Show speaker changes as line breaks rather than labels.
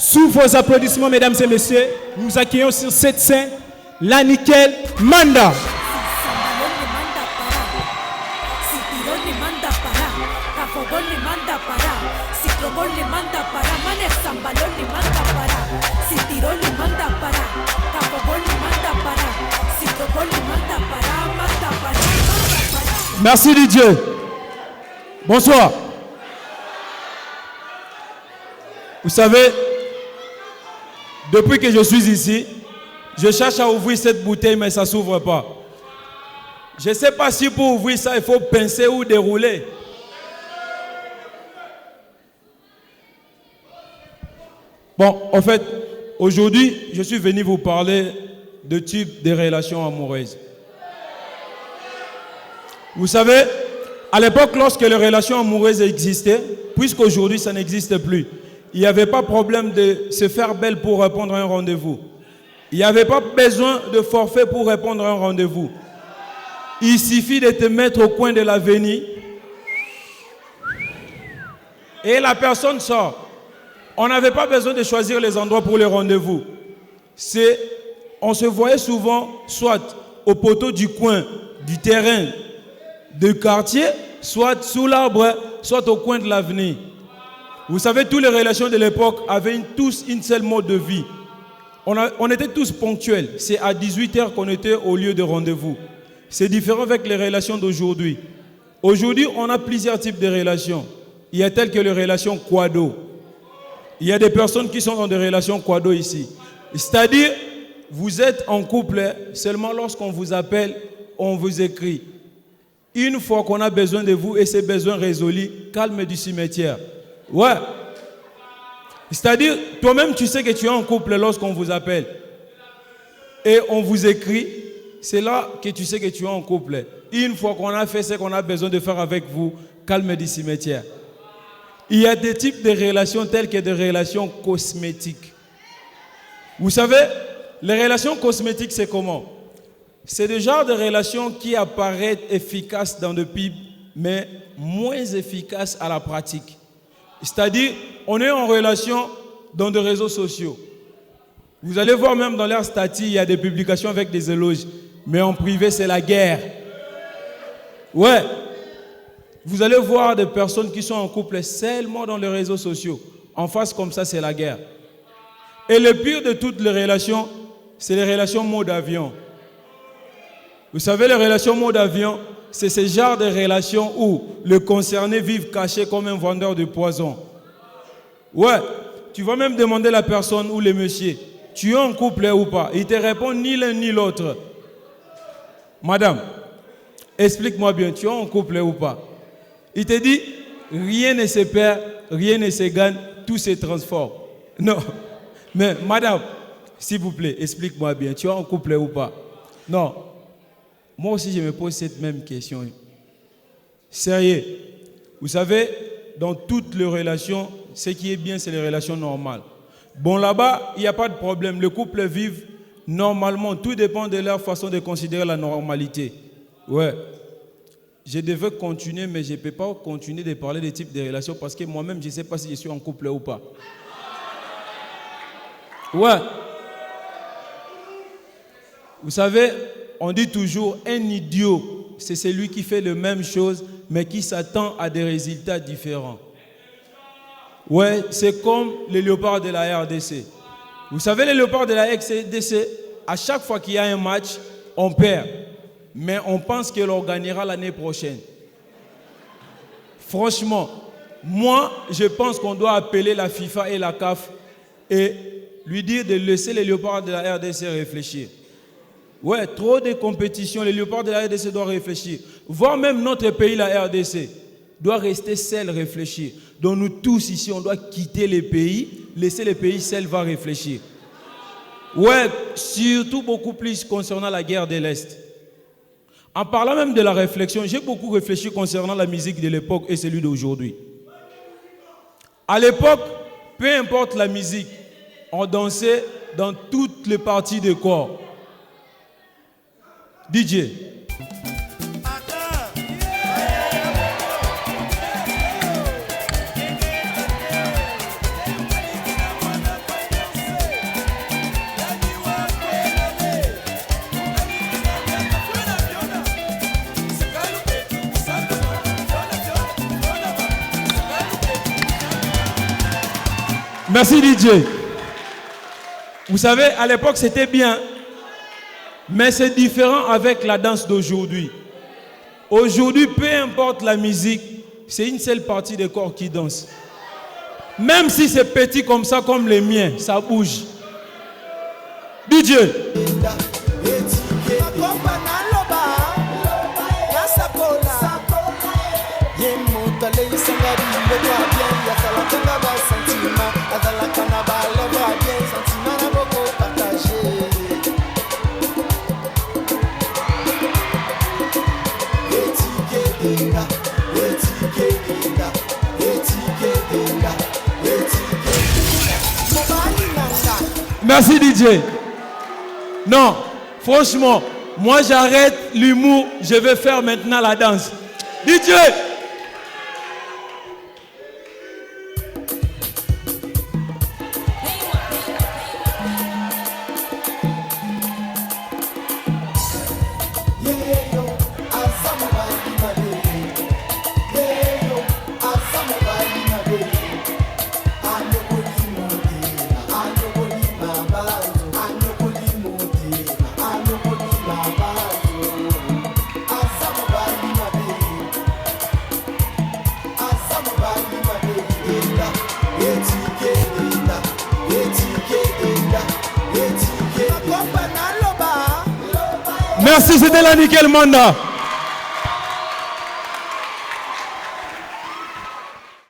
Sous vos applaudissements, mesdames et messieurs, nous accueillons sur cette scène la Nickel Manda. Merci Dieu. Bonsoir. Vous savez, depuis que je suis ici, je cherche à ouvrir cette bouteille, mais ça ne s'ouvre pas. Je ne sais pas si pour ouvrir ça, il faut pincer ou dérouler. Bon, en fait, aujourd'hui, je suis venu vous parler de type de relations amoureuses. Vous savez, à l'époque, lorsque les relations amoureuses existaient, puisqu'aujourd'hui ça n'existe plus, il n'y avait pas problème de se faire belle pour répondre à un rendez-vous. Il n'y avait pas besoin de forfait pour répondre à un rendez-vous. Il suffit de te mettre au coin de l'avenue et la personne sort. On n'avait pas besoin de choisir les endroits pour les rendez-vous. On se voyait souvent soit au poteau du coin du terrain de quartier, soit sous l'arbre, soit au coin de l'avenue. Vous savez, toutes les relations de l'époque avaient tous une seule mode de vie. On était tous ponctuels. C'est à 18h qu'on était au lieu de rendez-vous. C'est différent avec les relations d'aujourd'hui. Aujourd'hui, on a plusieurs types de relations. Il y a telles que les relations quado. Il y a des personnes qui sont dans des relations quado ici. C'est-à-dire, vous êtes en couple seulement lorsqu'on vous appelle, on vous écrit. Une fois qu'on a besoin de vous et ces besoins résolus, calme du cimetière. Ouais. C'est-à-dire, toi-même, tu sais que tu es en couple lorsqu'on vous appelle. Et on vous écrit, c'est là que tu sais que tu es en couple. Une fois qu'on a fait ce qu'on a besoin de faire avec vous, calme du cimetière. Il y a des types de relations telles que des relations cosmétiques. Vous savez, les relations cosmétiques, c'est comment? C'est le genre de relation qui apparaît efficace dans le PIB, mais moins efficace à la pratique. C'est-à-dire, on est en relation dans des réseaux sociaux. Vous allez voir même dans leur statut, il y a des publications avec des éloges. Mais en privé, c'est la guerre. Ouais. Vous allez voir des personnes qui sont en couple seulement dans les réseaux sociaux. En face, comme ça, c'est la guerre. Et le pire de toutes les relations, c'est les relations mode avion. Vous savez, les relations mode avion, c'est ce genre de relations où le concerné vit caché comme un vendeur de poison. Ouais, tu vas même demander à la personne ou le monsieur, tu es en couple ou pas? Il te répond ni l'un ni l'autre. Madame, explique-moi bien, tu es en couple ou pas? Il te dit, rien ne se perd, rien ne se gagne, tout se transforme. Non, mais madame, s'il vous plaît, explique-moi bien, tu es en couple ou pas? Non. Moi aussi, je me pose cette même question. Sérieux. Vous savez, dans toutes les relations, ce qui est bien, c'est les relations normales. Bon, là-bas, il n'y a pas de problème. Les couples vivent normalement. Tout dépend de leur façon de considérer la normalité. Ouais. Je devais continuer, mais je ne peux pas continuer de parler des types de relations parce que moi-même, je ne sais pas si je suis en couple ou pas. Ouais. Vous savez, on dit toujours, un idiot, c'est celui qui fait la même chose, mais qui s'attend à des résultats différents. Ouais, c'est comme les léopards de la RDC. Vous savez, les léopards de la RDC, à chaque fois qu'il y a un match, on perd. Mais on pense que l'on gagnera l'année prochaine. Franchement, moi, je pense qu'on doit appeler la FIFA et la CAF et lui dire de laisser les léopards de la RDC réfléchir. Ouais, trop de compétition, les léopards de la RDC doivent réfléchir. Voire même notre pays, la RDC, doit rester seul réfléchir. Donc nous tous ici, on doit quitter les pays, laisser les pays seuls va réfléchir. Ouais, surtout beaucoup plus concernant la guerre de l'Est. En parlant même de la réflexion, j'ai beaucoup réfléchi concernant la musique de l'époque et celui d'aujourd'hui. À l'époque, peu importe la musique, on dansait dans toutes les parties du corps. DJ. Merci DJ. Vous savez, à l'époque c'était bien, mais c'est différent avec la danse d'aujourd'hui. Aujourd'hui, peu importe la musique, c'est une seule partie des corps qui danse. Même si c'est petit comme ça, comme les miens, ça bouge. DJ. Merci DJ. Non, franchement, moi j'arrête l'humour, je vais faire maintenant la danse. DJ. Merci, c'était la nickel Manda.